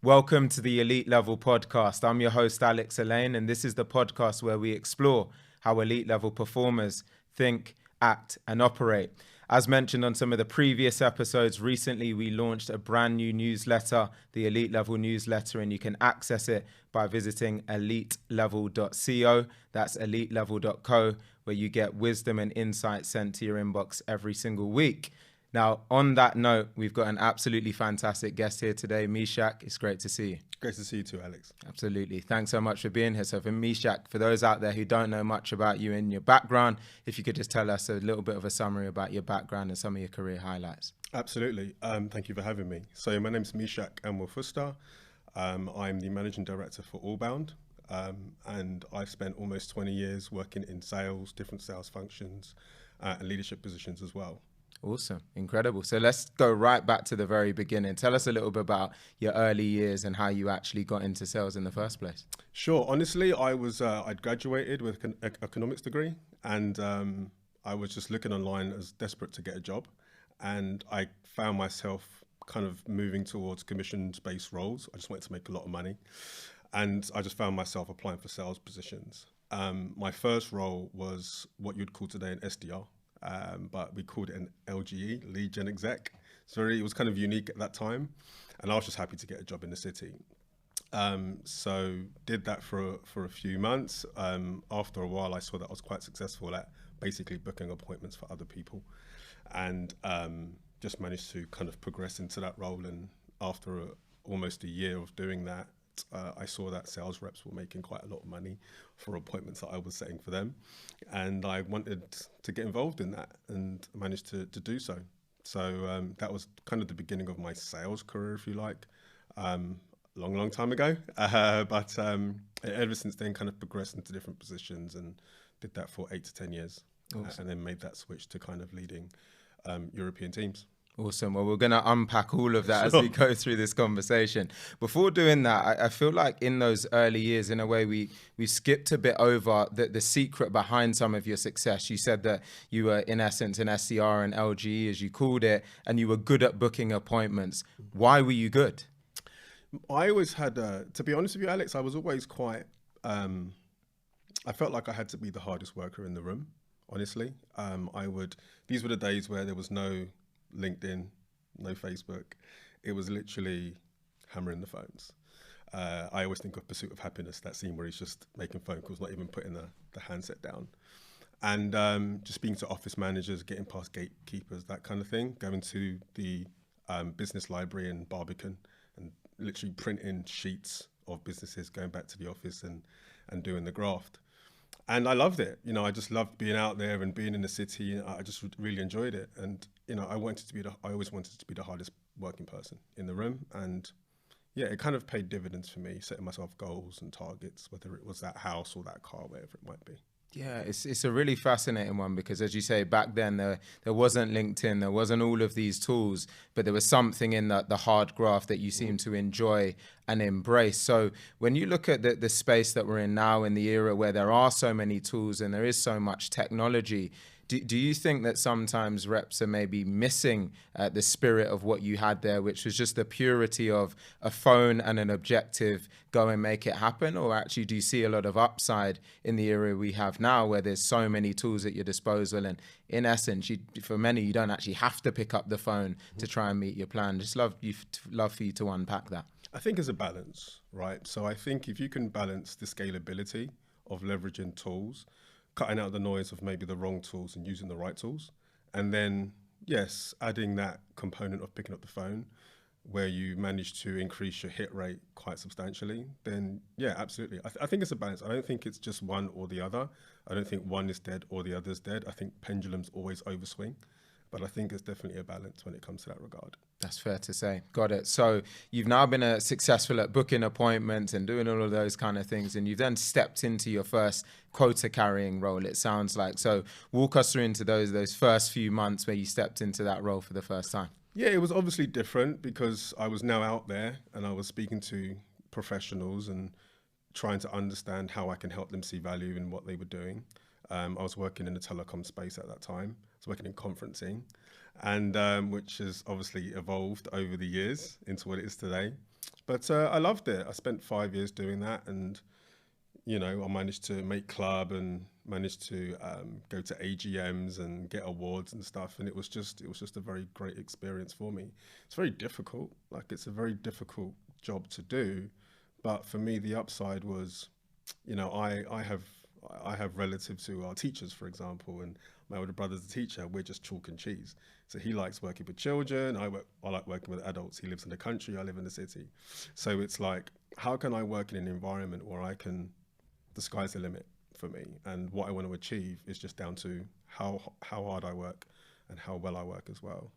Welcome to the Elite Level Podcast. I'm your host, Alex Elaine, and this is the podcast where we explore how elite level performers think, act, and operate. As mentioned on some of the previous episodes, recently we launched a brand new newsletter, the Elite Level newsletter, and you can access it by visiting elitelevel.co. That's elitelevel.co, where you get wisdom and insight sent to your inbox every single week. Now, on that note, we've got an absolutely fantastic guest here today, Meshach. It's great to see you. Great to see you too, Alex. Absolutely. Thanks so much for being here. So for Meshach, for those out there who don't know much about you and your background, if you could just tell us a little bit of a summary about your background and some of your career highlights. Absolutely. Thank you for having me. So my name's Meshach Fuster. I'm the Managing Director for Allbound, and I've spent almost 20 years working in sales, different sales functions, and leadership positions as well. Awesome. Incredible. So let's go right back to the very beginning. Tell us a little bit about your early years and how you actually got into sales in the first place. Sure. Honestly, I'd graduated with an economics degree, and I was just looking online as desperate to get a job. And I found myself kind of moving towards commission-based roles. I just wanted to make a lot of money. And I just found myself applying for sales positions. My first role was what you'd call today an SDR. But we called it an LGE, lead gen exec. It was kind of unique at that time, and I was just happy to get a job in the city. So did that for a few months. After a while, I saw that I was quite successful at basically booking appointments for other people, and just managed to kind of progress into that role. And after almost a year of doing that, I saw that sales reps were making quite a lot of money for appointments that I was setting for them. And I wanted to get involved in that and managed to do so. So that was kind of the beginning of my sales career, if you like, long time ago. But ever since then, kind of progressed into different positions and did that for 8 to 10 years. Awesome. And then made that switch to kind of leading European teams. Awesome. Well, we're going to unpack all of that as we go through this conversation. Before doing that, I feel like in those early years, in a way, we skipped a bit over the secret behind some of your success. You said that you were, in essence, an SDR and LGE, as you called it, and you were good at booking appointments. Why were you good? I always had, to be honest with you, Alex, I was always quite, I felt like I had to be the hardest worker in the room, honestly. These were the days where there was no LinkedIn, no Facebook. It was literally hammering the phones. I always think of Pursuit of Happiness, that scene where he's just making phone calls, not even putting the handset down. And just speaking to office managers, getting past gatekeepers, that kind of thing, going to the business library in Barbican and literally printing sheets of businesses, going back to the office and doing the graft. And I loved it. I just loved being out there and being in the city. I just really enjoyed it. And, I always wanted to be the hardest working person in the room. And yeah, it kind of paid dividends for me, setting myself goals and targets, whether it was that house or that car, whatever it might be. Yeah, it's a really fascinating one because, as you say, back then there wasn't LinkedIn, there wasn't all of these tools, but there was something in the hard graft that you seem to enjoy and embrace. So when you look at the space that we're in now, in the era where there are so many tools and there is so much technology, do you think that sometimes reps are maybe missing the spirit of what you had there, which was just the purity of a phone and an objective, go and make it happen? Or actually, do you see a lot of upside in the era we have now where there's so many tools at your disposal? And in essence, for many, you don't actually have to pick up the phone to try and meet your plan. Just love for you to unpack that. I think it's a balance, right? So I think if you can balance the scalability of leveraging tools, cutting out the noise of maybe the wrong tools and using the right tools. And then, yes, adding that component of picking up the phone where you manage to increase your hit rate quite substantially, then yeah, absolutely. I think it's a balance. I don't think it's just one or the other. I don't think one is dead or the other's dead. I think pendulums always overswing. But I think it's definitely a balance when it comes to that regard. That's fair to say. Got it. So you've now been successful at booking appointments and doing all of those kind of things, and you've then stepped into your first quota carrying role, it sounds like. So walk us through into those first few months where you stepped into that role for the first time. Yeah, it was obviously different because I was now out there and I was speaking to professionals and trying to understand how I can help them see value in what they were doing. I was working in the telecom space at that time. I was working in conferencing. and which has obviously evolved over the years into what it is today. But I loved it. I spent 5 years doing that, and I managed to make club and managed to go to AGMs and get awards and stuff. And it was just a very great experience for me. It's very difficult. Like, it's a very difficult job to do. But for me, the upside was, I have relatives who are teachers, for example, and my older brother's a teacher. We're just chalk and cheese. So he likes working with children. I like working with adults. He lives in the country. I live in the city. So it's like, how can I work in an environment where the sky's the limit for me, and what I want to achieve is just down to how hard I work and how well I work as well.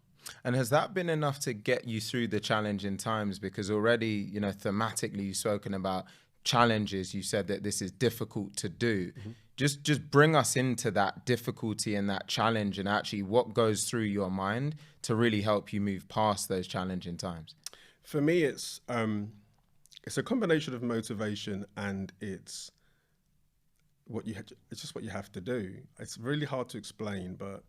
And has that been enough to get you through the challenging times? Because already, thematically, you've spoken about challenges. You said that this is difficult to do. Mm-hmm. Just bring us into that difficulty and that challenge, and actually what goes through your mind to really help you move past those challenging times. For me, it's a combination of motivation, and it's just what you have to do. It's really hard to explain, but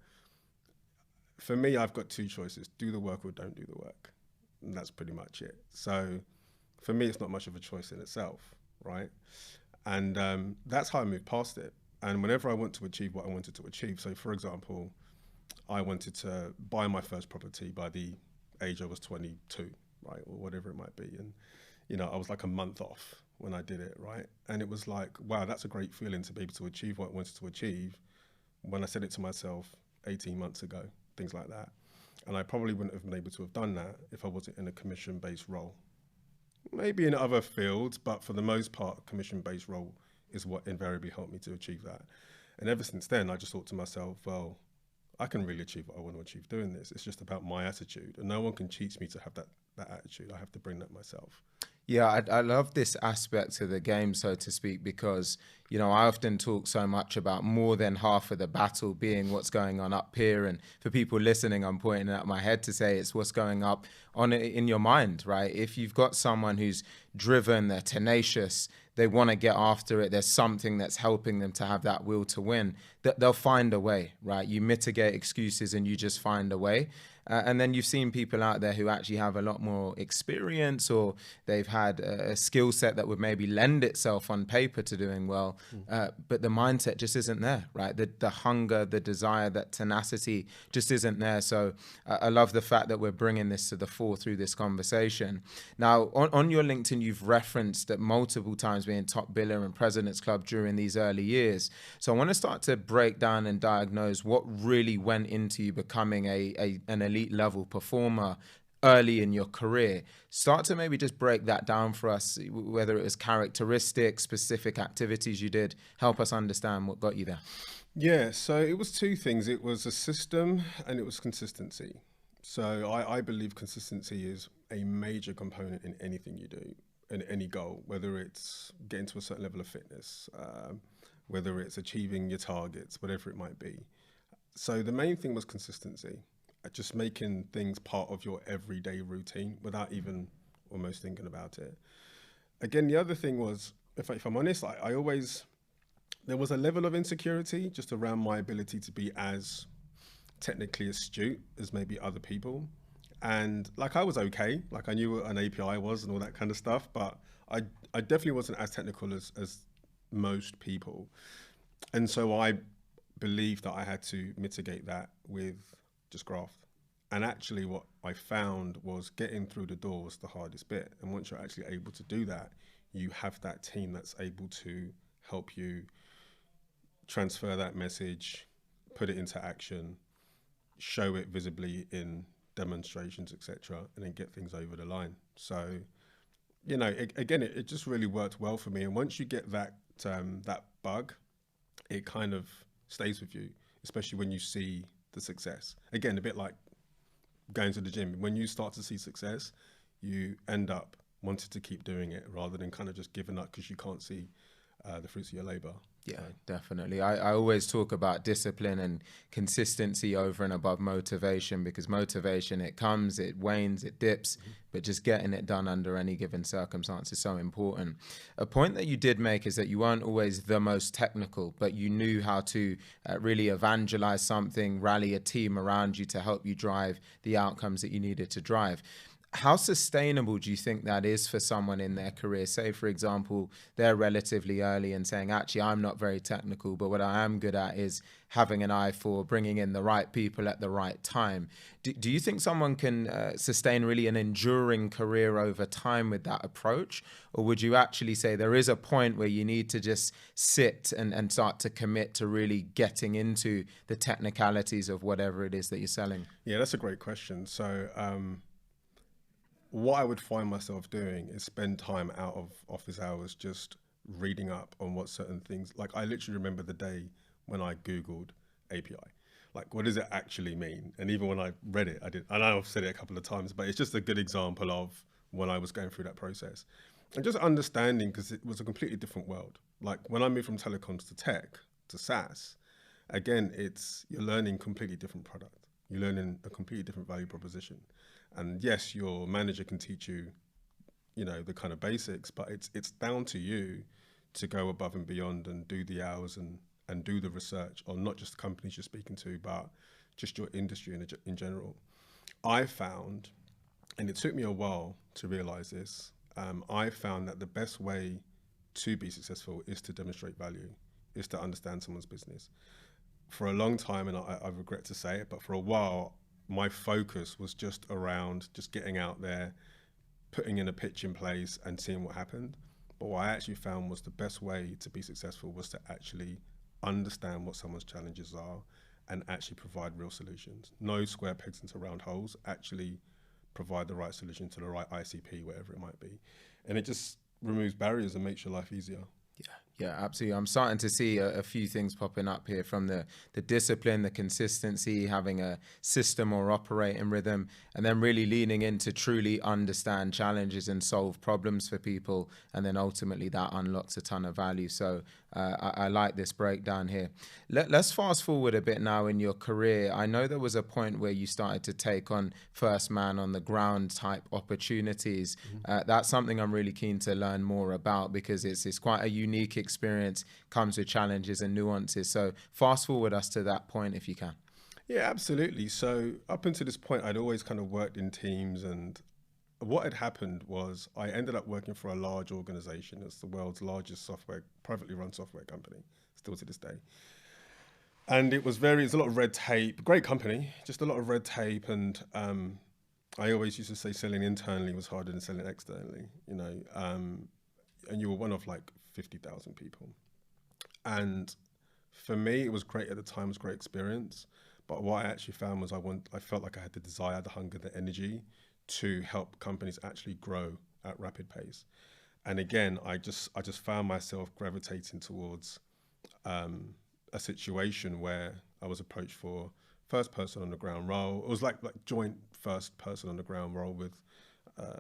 for me, I've got two choices: do the work or don't do the work, and that's pretty much it. So for me, it's not much of a choice in itself, right? And that's how I moved past it. And whenever I want to achieve what I wanted to achieve, so for example, I wanted to buy my first property by the age I was 22, right, or whatever it might be, and I was like a month off when I did it, right? And it was like, wow, that's a great feeling to be able to achieve what I wanted to achieve when I said it to myself 18 months ago, things like that. And I probably wouldn't have been able to have done that if I wasn't in a commission-based role. Maybe in other fields, but for the most part, commission-based role is what invariably helped me to achieve that. And ever since then, I just thought to myself, well, I can really achieve what I want to achieve doing this. It's just about my attitude, and no one can teach me to have that attitude. I have to bring that myself. Yeah, I love this aspect of the game, so to speak, because, I often talk so much about more than half of the battle being what's going on up here. And for people listening, I'm pointing at my head to say it's what's going up on in your mind, right? If you've got someone who's driven, they're tenacious, they want to get after it, there's something that's helping them to have that will to win, they'll find a way, right? You mitigate excuses and you just find a way. And then you've seen people out there who actually have a lot more experience, or they've had a skill set that would maybe lend itself on paper to doing well, but the mindset just isn't there, right? The hunger, the desire, that tenacity just isn't there. So I love the fact that we're bringing this to the fore through this conversation. Now, on your LinkedIn, you've referenced that multiple times being top biller and President's Club during these early years. So I want to start to break down and diagnose what really went into you becoming an elite level performer early in your career. Start to maybe just break that down for us, whether it was characteristics, specific activities you did. Help us understand what got you there. Yeah, so it was two things. It was a system and it was consistency. So I believe consistency is a major component in anything you do, in any goal, whether it's getting to a certain level of fitness, whether it's achieving your targets, whatever it might be. So the main thing was consistency. Just making things part of your everyday routine without even almost thinking about it. Again, the other thing was, if I'm honest, I always, there was a level of insecurity just around my ability to be as technically astute as maybe other people. And like, I was okay, like I knew what an API was and all that kind of stuff, but I definitely wasn't as technical as most people. And so I believed that I had to mitigate that with just graft. And actually what I found was getting through the door was the hardest bit. And once you're actually able to do that, you have that team that's able to help you transfer that message, put it into action, show it visibly in demonstrations, etc., and then get things over the line. So, it just really worked well for me. And once you get that bug, it kind of stays with you, especially when you see the success. Again, a bit like going to the gym. When you start to see success, you end up wanting to keep doing it rather than kind of just giving up because you can't see the fruits of your labor. Yeah, definitely. I always talk about discipline and consistency over and above motivation, because motivation, it comes, it wanes, it dips, but just getting it done under any given circumstance is so important. A point that you did make is that you weren't always the most technical, but you knew how to really evangelize something, rally a team around you to help you drive the outcomes that you needed to drive. How sustainable do you think that is for someone in their career? Say, for example, they're relatively early and saying, actually, I'm not very technical, but what I am good at is having an eye for bringing in the right people at the right time. Do you think someone can sustain really an enduring career over time with that approach? Or would you actually say there is a point where you need to just sit and start to commit to really getting into the technicalities of whatever it is that you're selling? Yeah, that's a great question. So, what I would find myself doing is spend time out of office hours just reading up on what certain things, like I literally remember the day when I Googled API. Like, what does it actually mean? And even when I read it, I know I've said it a couple of times, but it's just a good example of when I was going through that process. And just understanding, because it was a completely different world. Like when I moved from telecoms to tech, to SaaS, again, you're learning completely different product. You're learning a completely different value proposition. And yes, your manager can teach you, the kind of basics, but it's down to you to go above and beyond and do the hours and do the research on not just the companies you're speaking to, but just your industry in general. I found, and it took me a while to realize this, I found that the best way to be successful is to demonstrate value, is to understand someone's business. For a long time, and I regret to say it, but for a while, my focus was just around just getting out there, putting in a pitch in place and seeing what happened. But what I actually found was the best way to be successful was to actually understand what someone's challenges are and actually provide real solutions. No square pegs into round holes, actually provide the right solution to the right ICP, whatever it might be. And it just removes barriers and makes your life easier. Yeah, absolutely. I'm starting to see a few things popping up here, from the discipline, the consistency, having a system or operating rhythm, and then really leaning into truly understand challenges and solve problems for people. And then ultimately that unlocks a ton of value. So I like this breakdown here. Let's fast forward a bit now in your career. I know there was a point where you started to take on first man on the ground type opportunities. That's something I'm really keen to learn more about, because it's quite a unique experience, comes with challenges and nuances. So fast forward us to that point if you can. Yeah, absolutely. So up until this point, I'd always kind of worked in teams, and what had happened was I ended up working for a large organization. It's the world's largest privately run software company, still to this day. And it's a lot of red tape, great company, just a lot of red tape. And I always used to say selling internally was harder than selling externally, and you were one of like 50,000 people. And for me, it was great at the time, it was a great experience. But what I actually found was I felt like I had the desire, the hunger, the energy to help companies actually grow at rapid pace. And again, I just found myself gravitating towards a situation where I was approached for first person on the ground role. It was like joint first person on the ground role with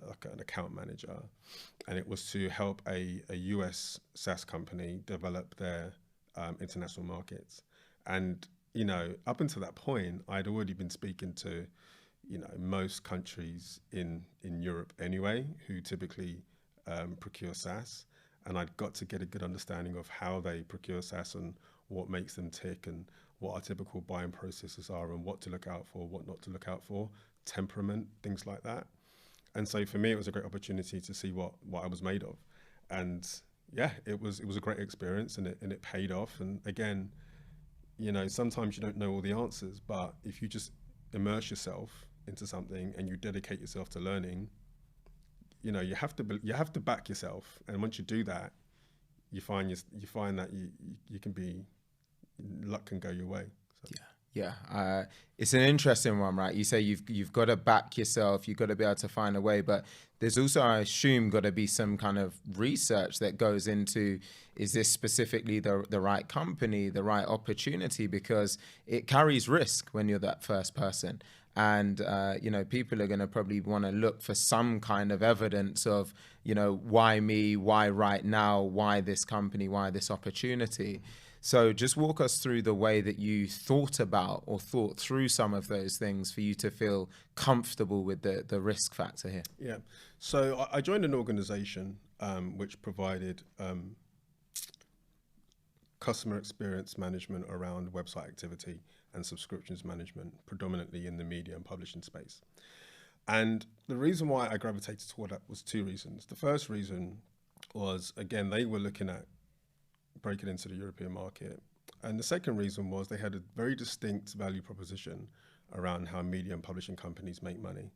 like an account manager, and it was to help a US SaaS company develop their international markets. And up until that point, I'd already been speaking to most countries in Europe anyway, who typically procure SaaS, and I'd got to get a good understanding of how they procure SaaS and what makes them tick and what our typical buying processes are and what to look out for, what not to look out for, temperament, things like that. And so for me, it was a great opportunity to see what I was made of. And yeah, it was a great experience, and it paid off. And again, sometimes you don't know all the answers, but if you just immerse yourself into something and you dedicate yourself to learning, you have to back yourself. And once you do that, you find that you can be, luck can go your way. So. Yeah. It's an interesting one, right? You say you've got to back yourself, you've got to be able to find a way, but there's also, I assume, got to be some kind of research that goes into, is this specifically the right company, the right opportunity? Because it carries risk when you're that first person. And, people are going to probably want to look for some kind of evidence of, why me, why right now, why this company, why this opportunity. So just walk us through the way that you thought about or thought through some of those things for you to feel comfortable with the risk factor here. Yeah. So I joined an organization which provided customer experience management around website activity and subscriptions management, predominantly in the media and publishing space. And the reason why I gravitated toward that was two reasons. The first reason was, again, they were looking at breaking into the European market. And the second reason was they had a very distinct value proposition around how media and publishing companies make money.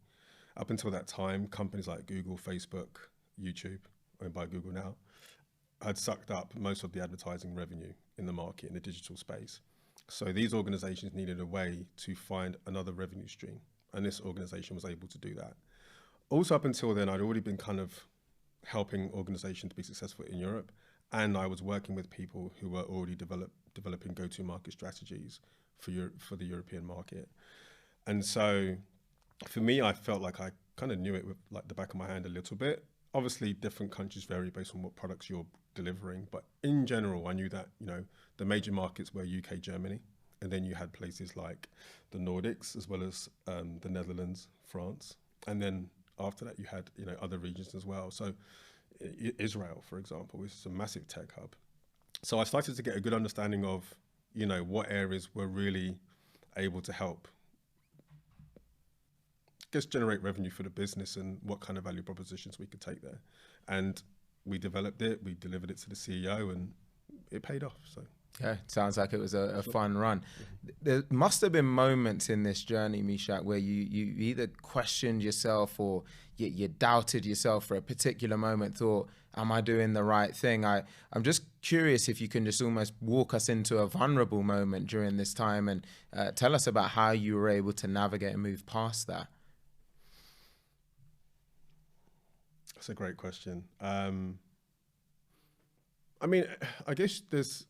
Up until that time, companies like Google, Facebook, YouTube, owned by Google now, had sucked up most of the advertising revenue in the market in the digital space. So these organizations needed a way to find another revenue stream. And this organization was able to do that. Also, up until then, I'd already been kind of helping organizations be successful in Europe. And I was working with people who were already developing go-to-market strategies for the European market. And so for me, I felt like I kind of knew it with like the back of my hand a little bit. Obviously, different countries vary based on what products you're delivering. But in general, I knew that, the major markets were UK, Germany. And then you had places like the Nordics, as well as the Netherlands, France. And then after that, you had, other regions as well. So Israel, for example, is a massive tech hub. So I started to get a good understanding of, what areas were really able to help generate revenue for the business and what kind of value propositions we could take there. And we developed it, we delivered it to the CEO, and it paid off. So yeah, sounds like it was a fun run. There must have been moments in this journey, Meshach, where you either questioned yourself or you doubted yourself for a particular moment, thought, am I doing the right thing? I'm just curious if you can just almost walk us into a vulnerable moment during this time and tell us about how you were able to navigate and move past that. That's a great question. I mean, I guess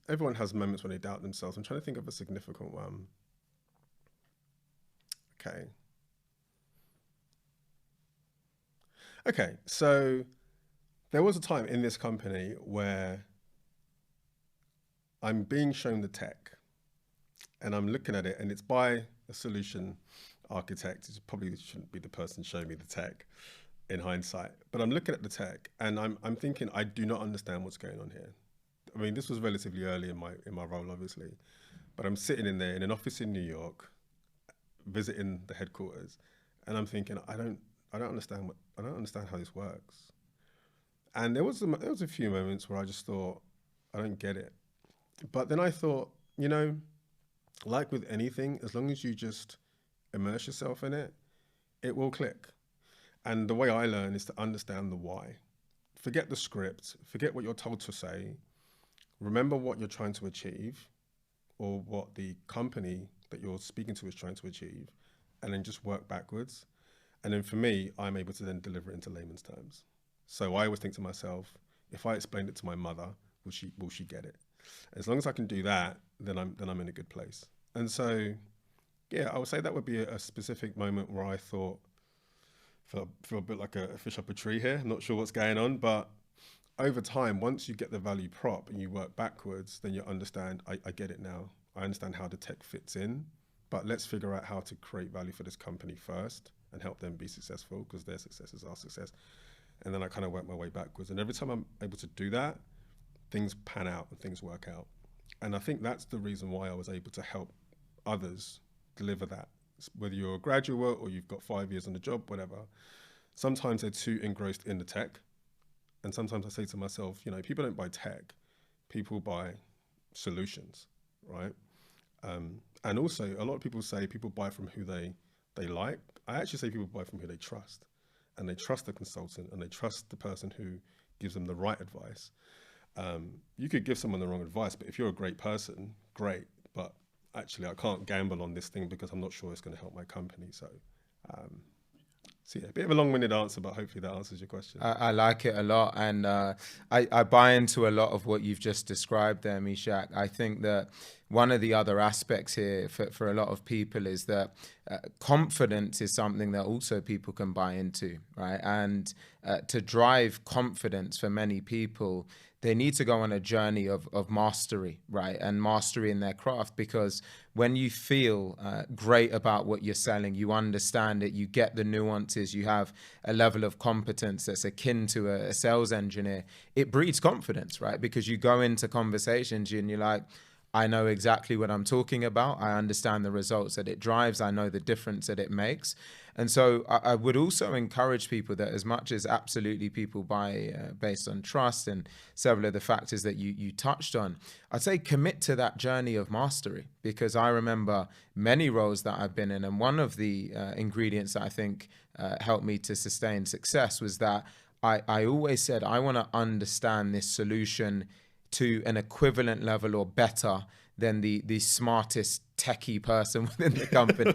everyone has moments when they doubt themselves. I'm trying to think of a significant one. Okay, so there was a time in this company where I'm being shown the tech and I'm looking at it, and it's by a solution architect. It probably shouldn't be the person showing me the tech in hindsight, but I'm looking at the tech and I'm thinking, I do not understand what's going on here. I mean, this was relatively early in my role, obviously, but I'm sitting in there in an office in New York, visiting the headquarters, and I'm thinking, I don't understand how this works. And there was a few moments where I just thought, I don't get it. But then I thought, like with anything, as long as you just immerse yourself in it, it will click. And the way I learn is to understand the why. Forget the script, forget what you're told to say, remember what you're trying to achieve or what the company that you're speaking to is trying to achieve, and then just work backwards. And then for me, I'm able to then deliver it into layman's terms. So I always think to myself, if I explained it to my mother, will she get it? As long as I can do that, then I'm in a good place. And so, yeah, I would say that would be a specific moment where I thought, feel a bit like a fish up a tree here. I'm not sure what's going on, but over time, once you get the value prop and you work backwards, then you understand, I get it now. I understand how the tech fits in, but let's figure out how to create value for this company first and help them be successful, because their success is our success. And then I kind of work my way backwards. And every time I'm able to do that, things pan out and things work out. And I think that's the reason why I was able to help others deliver that. Whether you're a graduate or you've got 5 years on the job, whatever, sometimes they're too engrossed in the tech. And sometimes I say to myself, people don't buy tech, people buy solutions, right? And also, a lot of people say people buy from who they like. I actually say people buy from who they trust. And they trust the consultant and they trust the person who gives them the right advice. You could give someone the wrong advice, but if you're a great person, great. But actually, I can't gamble on this thing because I'm not sure it's going to help my company. So yeah, a bit of a long-winded answer, but hopefully that answers your question. I like it a lot. And I buy into a lot of what you've just described there, Meshach. I think that one of the other aspects here for a lot of people is that confidence is something that also people can buy into, right? And to drive confidence for many people, they need to go on a journey of mastery, right? And mastery in their craft, because when you feel great about what you're selling, you understand it, you get the nuances, you have a level of competence that's akin to a sales engineer, it breeds confidence, right? Because you go into conversations and you're like, I know exactly what I'm talking about. I understand the results that it drives. I know the difference that it makes. And so I would also encourage people that, as much as absolutely people buy based on trust and several of the factors that you touched on, I'd say commit to that journey of mastery, because I remember many roles that I've been in, and one of the ingredients that I think helped me to sustain success was that I always said, I want to understand this solution to an equivalent level or better than the smartest techie person within the company,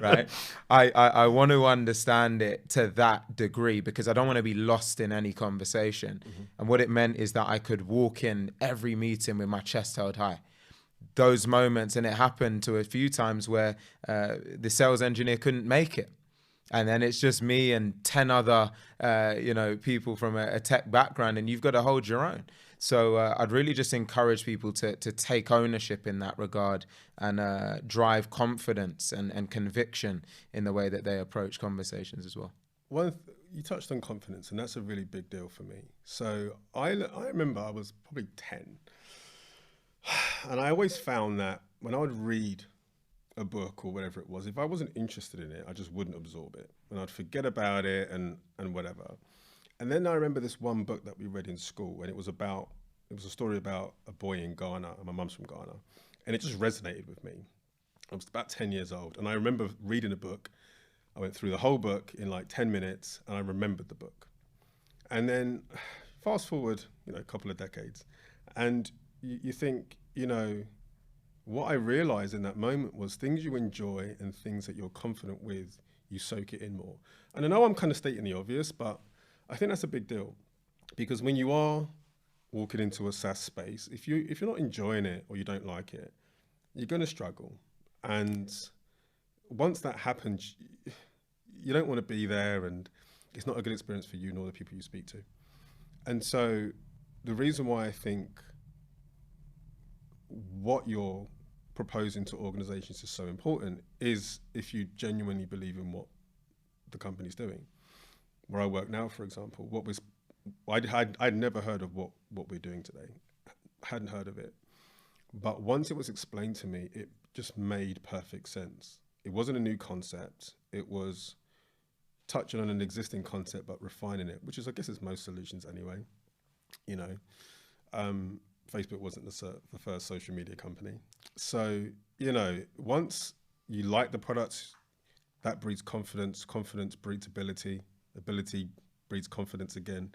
right? I want to understand it to that degree, because I don't want to be lost in any conversation. Mm-hmm. And what it meant is that I could walk in every meeting with my chest held high. Those moments, and it happened to a few times where the sales engineer couldn't make it. And then it's just me and 10 other, people from a tech background, and you've got to hold your own. So I'd really just encourage people to take ownership in that regard and drive confidence and conviction in the way that they approach conversations as well. You touched on confidence, and that's a really big deal for me. So I remember I was probably 10, and I always found that when I would read a book or whatever it was, if I wasn't interested in it, I just wouldn't absorb it, and I'd forget about it and whatever. And then I remember this one book that we read in school, and it was a story about a boy in Ghana, and my mum's from Ghana, and it just resonated with me. I was about 10 years old, and I remember reading a book. I went through the whole book in like 10 minutes, and I remembered the book. And then fast forward, a couple of decades, and you think, what I realized in that moment was things you enjoy and things that you're confident with, you soak it in more. And I know I'm kind of stating the obvious, but I think that's a big deal, because when you are walking into a SaaS space, if you're not enjoying it or you don't like it, you're going to struggle. And once that happens, you don't want to be there, and it's not a good experience for you nor the people you speak to. And so the reason why I think what you're proposing to organizations is so important is if you genuinely believe in what the company's doing. Where I work now, for example, I'd never heard of what we're doing today. Hadn't heard of it. But once it was explained to me, it just made perfect sense. It wasn't a new concept. It was touching on an existing concept, but refining it, which is, I guess, is most solutions anyway. Facebook wasn't the first social media company. So, once you like the products, that breeds confidence. Confidence breeds ability. Ability breeds confidence again.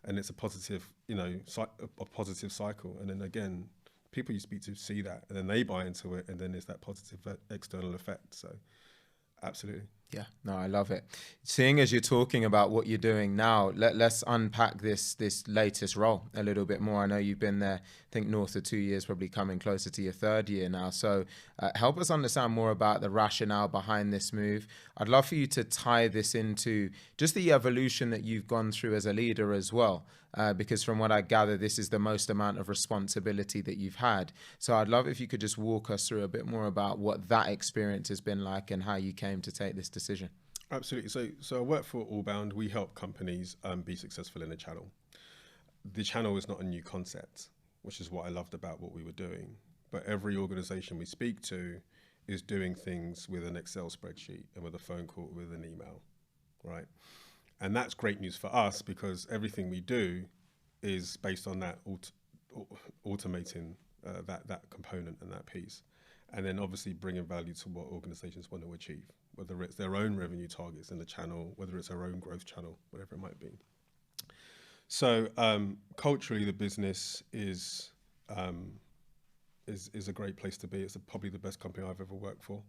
And it's a positive, a positive cycle. And then again, people you speak to see that, and then they buy into it, and then there's that positive external effect. So absolutely. Yeah, no, I love it. Seeing as you're talking about what you're doing now, let's unpack this latest role a little bit more. I know you've been there, I think, north of 2 years, probably coming closer to your third year now. So help us understand more about the rationale behind this move. I'd love for you to tie this into just the evolution that you've gone through as a leader as well. Because from what I gather, this is the most amount of responsibility that you've had. So I'd love if you could just walk us through a bit more about what that experience has been like and how you came to take this decision. Absolutely. So I work for Allbound. We help companies be successful in a channel. The channel is not a new concept, which is what I loved about what we were doing. But every organization we speak to is doing things with an Excel spreadsheet and with a phone call, with an email, right? And that's great news for us, because everything we do is based on that automating that component and that piece. And then obviously bringing value to what organizations want to achieve, whether it's their own revenue targets in the channel, whether it's their own growth channel, whatever it might be. So culturally, the business is a great place to be. It's probably the best company I've ever worked for.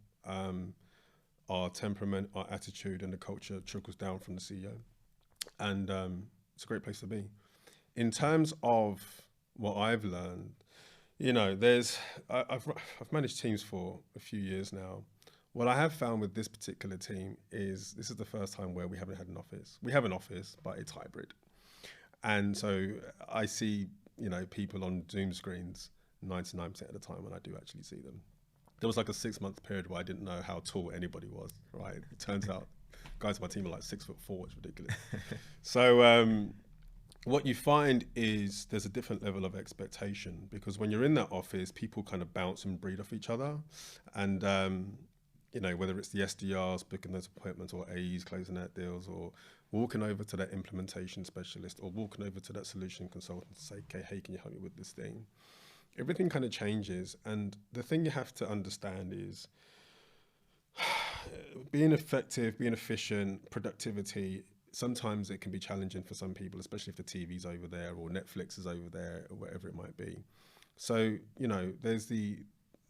Our temperament, our attitude, and the culture trickles down from the CEO. And it's a great place to be. In terms of what I've learned, I've managed teams for a few years now. What I have found with this particular team is this is the first time where we haven't had an office. We have an office, but it's hybrid. And so I see, people on Zoom screens 99% of the time when I do actually see them. There was like a 6-month period where I didn't know how tall anybody was, right? It turns out guys on my team are like 6'4", it's ridiculous. So what you find is there's a different level of expectation because when you're in that office, people kind of bounce and breed off each other. And, whether it's the SDRs booking those appointments or AEs closing out deals or walking over to that implementation specialist or walking over to that solution consultant to say, okay, hey, can you help me with this thing? Everything kind of changes. And the thing you have to understand is being effective, being efficient, productivity, sometimes it can be challenging for some people, especially if the TV's over there or Netflix is over there or whatever it might be. So, there's the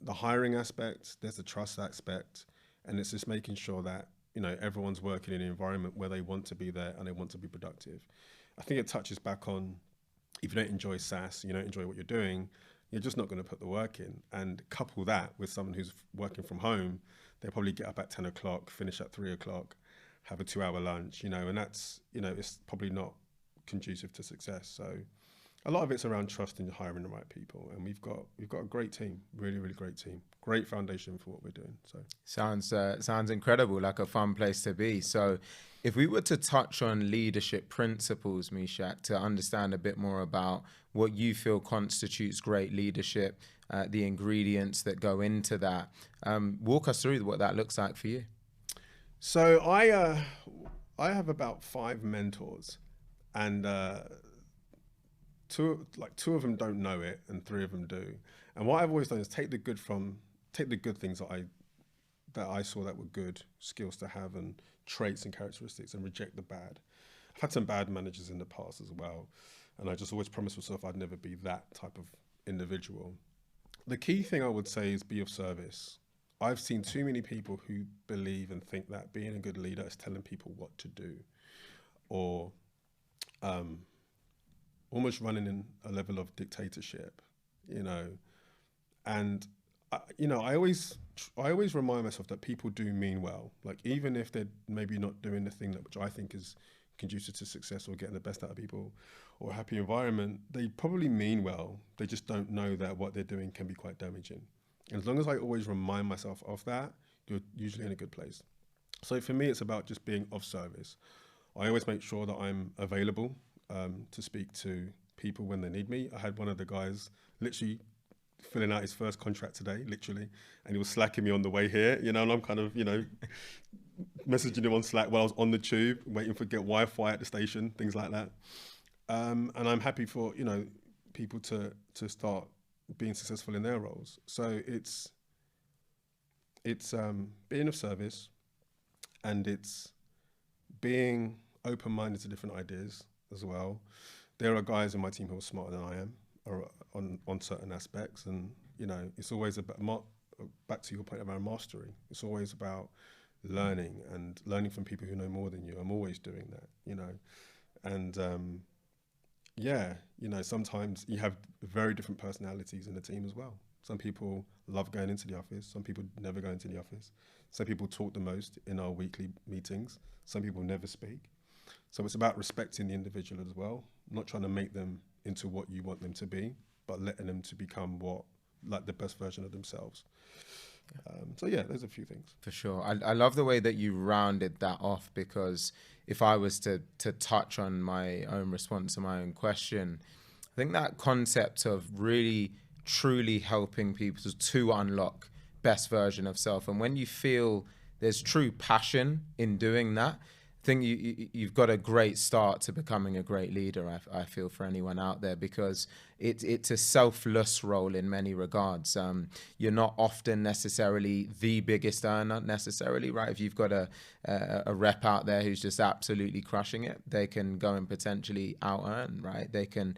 hiring aspect, there's the trust aspect, and it's just making sure that, everyone's working in an environment where they want to be there and they want to be productive. I think it touches back on, if you don't enjoy SaaS, you don't enjoy what you're doing, you're just not going to put the work in. And couple that with someone who's working from home, they probably get up at 10 o'clock, finish at 3 o'clock, have a 2-hour lunch, and that's, it's probably not conducive to success. So a lot of it's around trusting and hiring the right people. And we've got a great team, really, really great team, great foundation for what we're doing. So sounds incredible, like a fun place to be. So if we were to touch on leadership principles, Meshach, to understand a bit more about what you feel constitutes great leadership, the ingredients that go into that, walk us through what that looks like for you. So I have about 5 mentors, and two of them don't know it, and 3 of them do. And what I've always done is take the good things that I saw that were good skills to have and traits and characteristics, and reject the bad. I've had some bad managers in the past as well, and I just always promised myself I'd never be that type of individual. The key thing I would say is be of service. I've seen too many people who believe and think that being a good leader is telling people what to do, or almost running in a level of dictatorship, And I always remind myself that people do mean well. Like even if they're maybe not doing the thing which I think is conducive to success or getting the best out of people or a happy environment, they probably mean well. They just don't know that what they're doing can be quite damaging. And as long as I always remind myself of that, you're usually in a good place. So for me, it's about just being of service. I always make sure that I'm available to speak to people when they need me. I had one of the guys literally filling out his first contract today, literally, and he was slacking me on the way here, and I'm kind of, messaging him on Slack while I was on the tube, waiting for get Wi-Fi at the station, things like that. And I'm happy for, people to start being successful in their roles. So it's being of service, and it's being open-minded to different ideas as well. There are guys in my team who are smarter than I am or on certain aspects, and it's always about back to your point around mastery. It's always about learning from people who know more than you. I'm always doing that, and sometimes you have very different personalities in the team as well. Some people love going into the office. Some people never go into the office. Some people talk the most in our weekly meetings. Some people never speak. So it's about respecting the individual as well, not trying to make them into what you want them to be, but letting them to become the best version of themselves. There's a few things. For sure. I love the way that you rounded that off, because if I was to touch on my own response to my own question, I think that concept of really truly helping people to unlock best version of self, and when you feel there's true passion in doing that, I think you've got a great start to becoming a great leader, I feel, for anyone out there, because it's a selfless role in many regards. You're not often necessarily the biggest earner necessarily, right? If you've got a rep out there who's just absolutely crushing it, they can go and potentially out earn, right? They can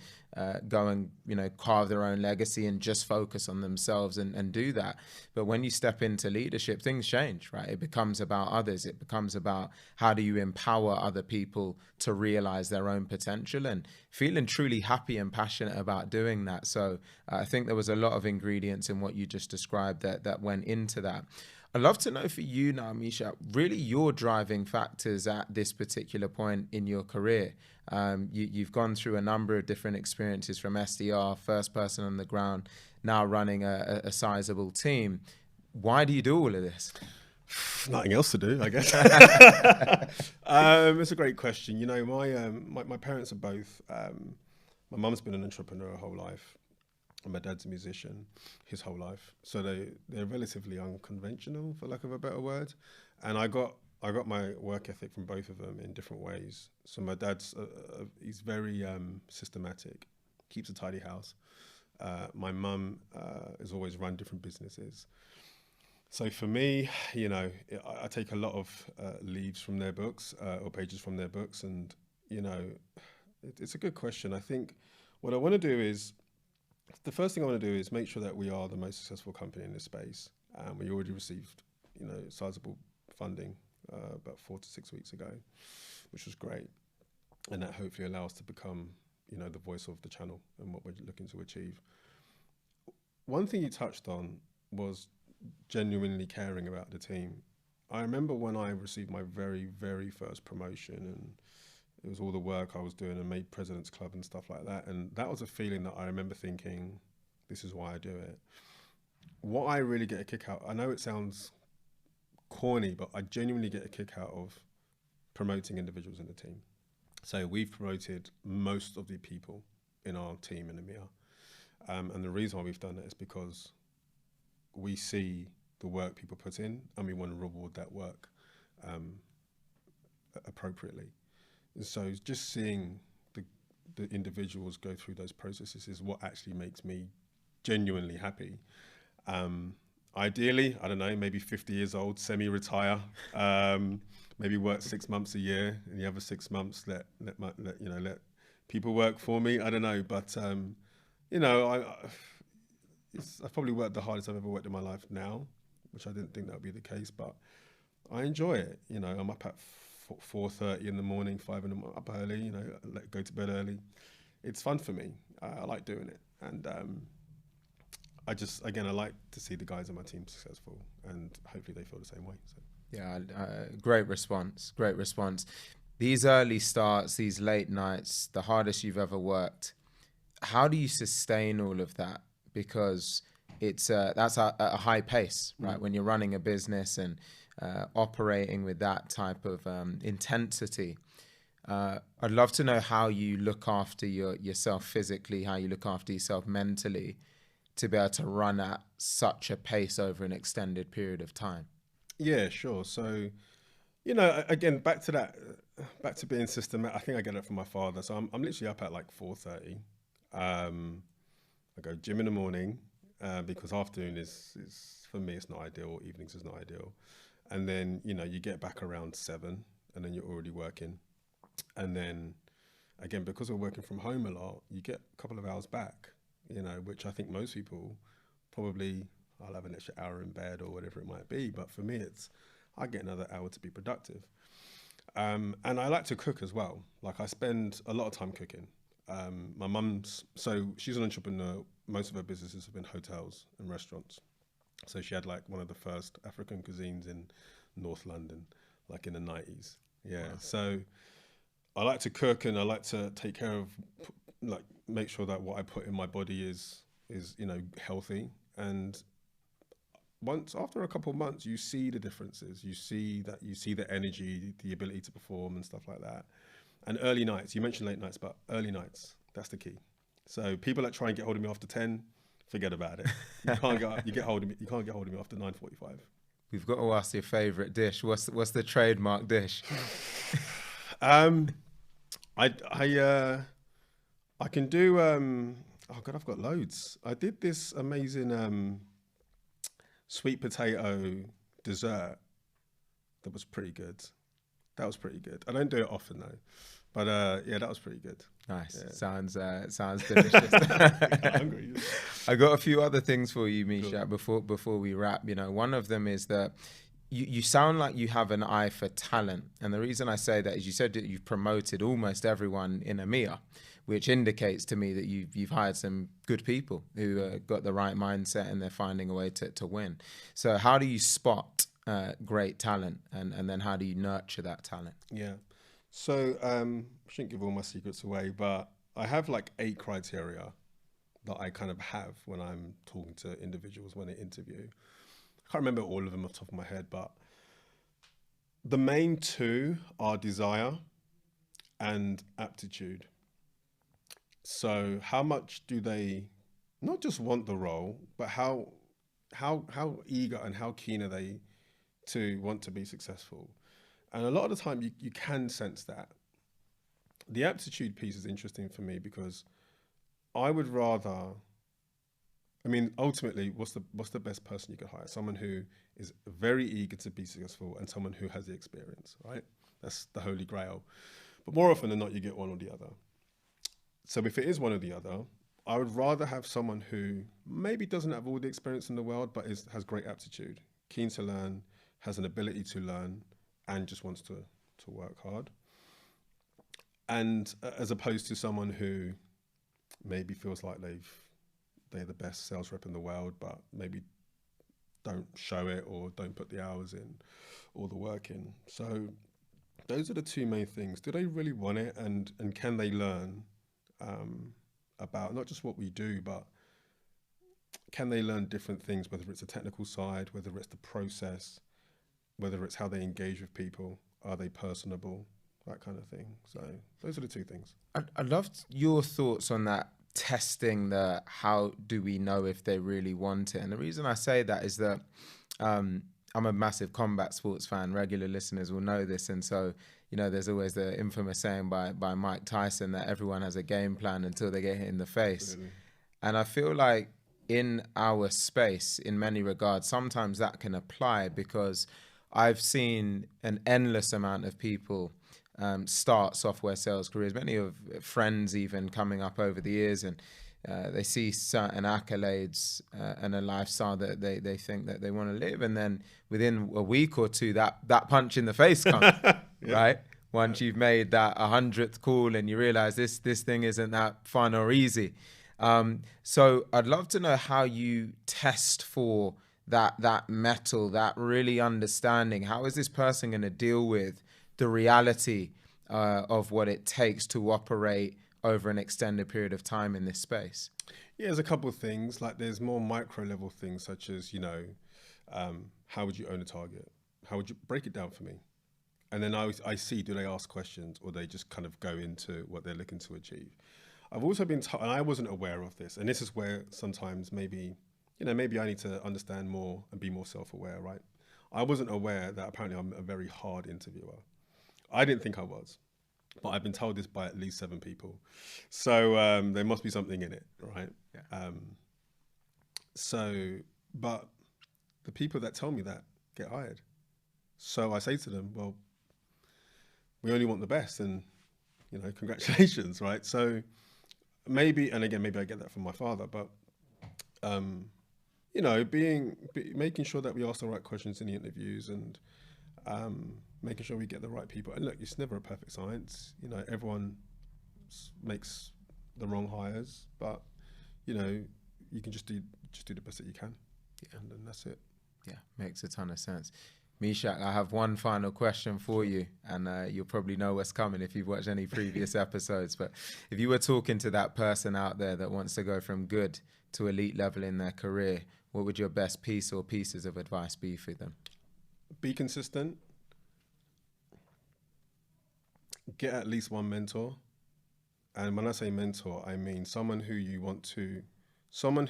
go and carve their own legacy and just focus on themselves and do that. But when you step into leadership, things change, right? It becomes about others. It becomes about how do you empower other people to realize their own potential, and feeling truly happy and passionate about doing that. So I think there was a lot of ingredients in what you just described that went into that. I'd love to know for you now, Meshach, really your driving factors at this particular point in your career. You've gone through a number of different experiences, from SDR, first person on the ground, now running a sizable team. Why do you do all of this? Nothing else to do, I guess. It's a great question. You know, my parents are both, my mum's been an entrepreneur her whole life, and my dad's a musician his whole life. So they're relatively unconventional, for lack of a better word. And I got my work ethic from both of them in different ways. So my dad's, he's very systematic, keeps a tidy house. My mum has always run different businesses. So for me, you know, I take a lot of leaves from their books or pages from their books. And, you know, it's a good question. I think what I want to do is, the first thing I want to do is make sure that we are the most successful company in this space. We already received, you know, sizable funding about 4 to 6 weeks ago, which was great. And that hopefully allows us to become, you know, the voice of the channel and what we're looking to achieve. One thing you touched on was genuinely caring about the team. I remember when I received my very, very first promotion, and it was all the work I was doing and made President's Club and stuff like that. And that was a feeling that I remember thinking, this is why I do it. What I really get a kick out, I know it sounds corny, but I genuinely get a kick out of promoting individuals in the team. So we've promoted most of the people in our team in EMEA. And the reason why we've done that is because we see the work people put in, and we want to reward that work appropriately. And so just seeing the individuals go through those processes is what actually makes me genuinely happy. Ideally, I don't know, maybe 50 years old, semi-retire, maybe work 6 months a year, and the other 6 months let people work for me. I don't know, but you know, I've probably worked the hardest I've ever worked in my life now, which I didn't think that would be the case, but I enjoy it. You know, I'm up at 4:30 in the morning, 5 in the morning, up early, you know, go to bed early. It's fun for me. I like doing it. And I like to see the guys on my team successful, and hopefully they feel the same way. So. Yeah, great response. Great response. These early starts, these late nights, the hardest you've ever worked. How do you sustain all of that? Because it's that's a high pace, right? When you're running a business and operating with that type of intensity. I'd love to know how you look after yourself physically, how you look after yourself mentally, to be able to run at such a pace over an extended period of time. Yeah, sure. So, you know, again, back to being systematic. I think I get it from my father. So I'm literally up at like 4:30. I go gym in the morning because afternoon is for me, it's not ideal. Evenings is not ideal. And then, you know, you get back around 7 and then you're already working. And then again, because we're working from home a lot, you get a couple of hours back, you know, which I think most people probably, I'll have an extra hour in bed or whatever it might be. But for me, I get another hour to be productive. And I like to cook as well. Like I spend a lot of time cooking. My mum's, so she's an entrepreneur. Most of her businesses have been hotels and restaurants. So she had like one of the first African cuisines in North London, like in the 90s. Yeah. Wow. So I like to cook, and I like to take care of, like, make sure that what I put in my body is, you know, healthy. And after a couple of months, you see the differences. You see the energy, the ability to perform and stuff like that. And early nights, you mentioned late nights, but early nights, that's the key. So people that try and get hold of me after 10, forget about it. You can't get hold of me after 9:45. We've got to ask your favorite dish. What's the trademark dish? I can do oh god, I've got loads. I did this amazing sweet potato dessert that was pretty good. I don't do it often though, but yeah, that was pretty good. Nice. Yeah. Sounds delicious. I'm hungry. I got a few other things for you, Meshach, Sure. before we wrap. You know, one of them is that you sound like you have an eye for talent. And the reason I say that is you said that you've promoted almost everyone in EMEA, which indicates to me that you've hired some good people who got the right mindset and they're finding a way to win. So how do you spot great talent, and then how do you nurture that talent? Yeah. So I shouldn't give all my secrets away, but I have like 8 criteria that I kind of have when I'm talking to individuals when they interview. I can't remember all of them off the top of my head, but the main 2 are desire and aptitude. So how much do they not just want the role, but how eager and how keen are they to want to be successful? And a lot of the time you can sense that. The aptitude piece is interesting for me because I would rather, I mean, ultimately, what's the best person you could hire? Someone who is very eager to be successful and someone who has the experience, right? That's the holy grail. But more often than not, you get one or the other. So if it is one or the other, I would rather have someone who maybe doesn't have all the experience in the world, but has great aptitude, keen to learn, has an ability to learn, and just wants to work hard. And as opposed to someone who maybe feels like they're the best sales rep in the world, but maybe don't show it or don't put the hours in or the work in. So those are the 2 main things. Do they really want it, and can they learn about not just what we do, but can they learn different things, whether it's a technical side, whether it's the process, whether it's how they engage with people, are they personable, that kind of thing. So those are the 2 things. I loved your thoughts on that, testing the how do we know if they really want it. And the reason I say that is that I'm a massive combat sports fan. Regular listeners will know this. And so, there's always the infamous saying by Mike Tyson that everyone has a game plan until they get hit in the face. Absolutely. And I feel like in our space, in many regards, sometimes that can apply, because I've seen an endless amount of people start software sales careers, many of friends even coming up over the years, and they see certain accolades and a lifestyle that they think that they want to live, and then within a week or 2 that punch in the face comes. Yeah. Right? Once you've made that 100th call and you realize this thing isn't that fun or easy. So I'd love to know how you test for that metal, that really understanding. How is this person going to deal with the reality of what it takes to operate over an extended period of time in this space? Yeah, there's a couple of things. Like there's more micro level things, such as, how would you own a target? How would you break it down for me? And then I see, do they ask questions, or they just kind of go into what they're looking to achieve? I've also been told, and I wasn't aware of this, and this is where sometimes maybe I need to understand more and be more self-aware, right? I wasn't aware that apparently I'm a very hard interviewer. I didn't think I was, but I've been told this by at least 7 people. So there must be something in it, right? Yeah. But the people that tell me that get hired. So I say to them, well, we only want the best, and, congratulations, right? So maybe I get that from my father, but, making sure that we ask the right questions in the interviews, and making sure we get the right people. And look, it's never a perfect science. Everyone makes the wrong hires, but you can just do the best that you can. Yeah. And then that's it. Yeah, makes a ton of sense. Meshach, I have one final question for you, and you'll probably know what's coming if you've watched any previous episodes. But if you were talking to that person out there that wants to go from good to elite level in their career, what would your best piece or pieces of advice be for them? Be consistent. Get at least one mentor. And when I say mentor, I mean someone who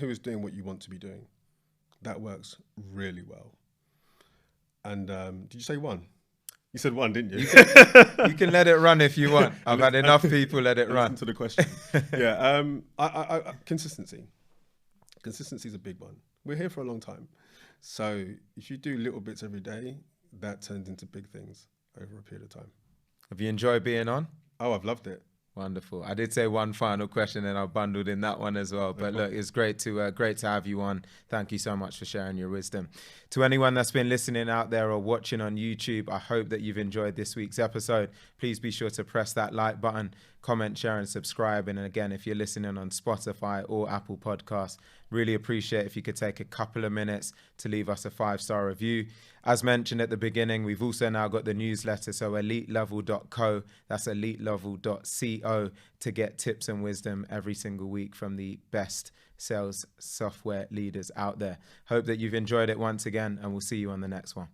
is doing what you want to be doing. That works really well. And did you say one? You said one, didn't you? You can let it run if you want. I've had enough people let it run. Listen to the question. Yeah. Consistency. Consistency is a big one. We're here for a long time. So if you do little bits every day, that turns into big things over a period of time. Have you enjoyed being on? Oh, I've loved it. Wonderful. I did say one final question and I bundled in that one as well. But look, it's great to have you on. Thank you so much for sharing your wisdom. To anyone that's been listening out there or watching on YouTube, I hope that you've enjoyed this week's episode. Please be sure to press that like button, comment, share, and subscribe. And again, if you're listening on Spotify or Apple Podcasts, really appreciate if you could take a couple of minutes to leave us a 5-star review. As mentioned at the beginning, we've also now got the newsletter, so elitelevel.co, that's elitelevel.co, to get tips and wisdom every single week from the best sales software leaders out there. Hope that you've enjoyed it once again, and we'll see you on the next one.